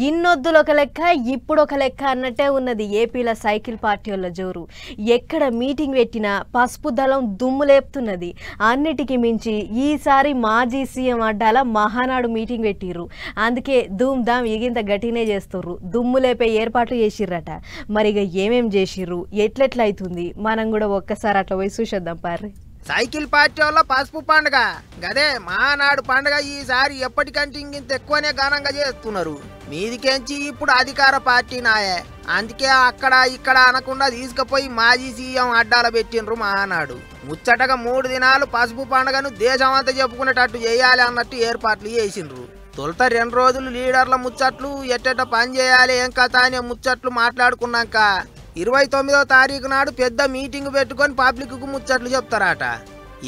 ఇన్నొద్దులు ఒక లెక్క ఇప్పుడు ఒక లెక్క అన్నట్టే ఉన్నది ఏపీలో సైకిల్ పార్టీల జోరు. ఎక్కడ మీటింగ్ పెట్టినా పసుపు దళం దుమ్ము లేపుతున్నది. అన్నిటికీ మించి ఈసారి మాజీ సీఎం అడ్డాల మహానాడు మీటింగ్ పెట్టిర్రు. అందుకే ధూమ్ ధామ్ ఎగింత గట్టినే చేస్తుర్రు. దుమ్ము లేపే ఏర్పాట్లు చేసిర్రట. మరి ఏమేం చేసిర్రు, ఎట్లెట్లా అవుతుంది, మనం కూడా ఒక్కసారి అట్లా పోయి చూసేద్దాం పార్రి. సైకిల్ పార్టీ వల్ల పసుపు పండుగ గదే మహానాడు పండుగ ఈసారి ఎప్పటికంటే ఇంత ఎక్కువనే ఘనంగా చేస్తున్నారు. మీదికెంచి ఇప్పుడు అధికార పార్టీ నాయే, అందుకే అక్కడ ఇక్కడ అనకుండా తీసుకుపోయి మాజీ సీఎం అడ్డాల పెట్టిండ్రు మహానాడు. ముచ్చటగా 3 దినాలు పసుపు పండుగను దేశమంతా చెప్పుకునేటట్టు చేయాలి అన్నట్టు ఏర్పాట్లు చేసిండ్రు. తొలుత 2 రోజులు లీడర్ల ముచ్చట్లు, ఎట్టెట్ట పని చేయాలి ఏం కథ అనే ముచ్చట్లు మాట్లాడుకున్నాక 29వ తారీఖు నాడు పెద్ద మీటింగ్ పెట్టుకొని పబ్లిక్ కు ముచ్చట్లు చెప్తారట.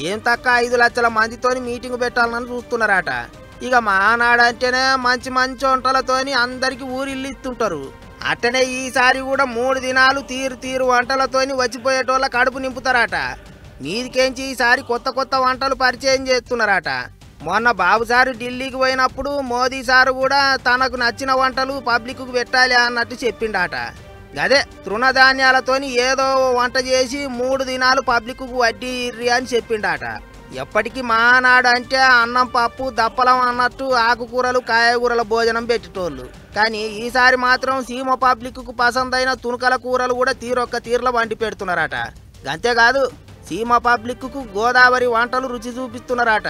ఏం తక్క 5 లక్షల మందితోని మీటింగ్ పెట్టాలని చూస్తున్నారట. ఇక మహానాడు అంటేనే మంచి మంచి వంటలతోని అందరికి ఊరిల్లు ఇస్తుంటారు. అట్టనే ఈసారి కూడా 3 దినాలు తీరు వంటలతోని వచ్చిపోయేటోళ్ళ కడుపు నింపుతారట. మీదికేంచి ఈసారి కొత్త కొత్త వంటలు పరిచయం చేస్తున్నారట. మొన్న బాబు సారు ఢిల్లీకి పోయినప్పుడు మోదీ సారు కూడా తనకు నచ్చిన వంటలు పబ్లిక్ కు పెట్టాలి అన్నట్టు చెప్పిండట. అదే తృణధాన్యాలతోని ఏదో వంట చేసి 3 దినాలు పబ్లిక్ కు వడ్డీ ఇర్రి అని చెప్పిండట. ఎప్పటికీ మహానాడు అంటే అన్నం పప్పు దప్పలం అన్నట్టు ఆకుకూరలు కాయగూరల భోజనం పెట్టేటోళ్ళు. కానీ ఈసారి మాత్రం సీమ పబ్లిక్ కు పసందైన తుణకల కూరలు కూడా తీరొక్క తీరులో వండి పెడుతున్నారట. అంతేకాదు సీమ పబ్లిక్ కు గోదావరి వంటలు రుచి చూపిస్తున్నారట.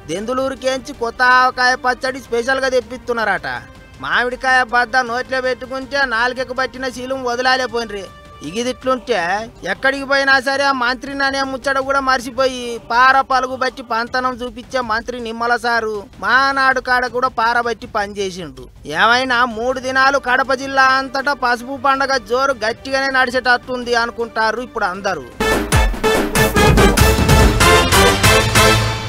దెందులూరుకేంచి కొత్త ఆవకాయ పచ్చడి స్పెషల్గా తెప్పిస్తున్నారట. మామిడికాయ బద్ద నోట్లో పెట్టుకుంటే 4కి పట్టిన శీలం వదిలాలేపోయినరి. ఇగిదిట్లుంటే ఎక్కడికి పోయినా సరే ఆ మంత్రిని అనే ముచ్చట కూడా మర్చిపోయి పార పలుగు బట్టి పంతనం చూపించే మంత్రి నిమ్మల సారు మహానాడు కాడ కూడా పారబట్టి పనిచేసిండు. ఏమైనా 3 దినాలు కడప జిల్లా అంతటా పసుపు పండగ జోరు గట్టిగానే నడిచేటట్టుంది అనుకుంటారు ఇప్పుడు అందరూ.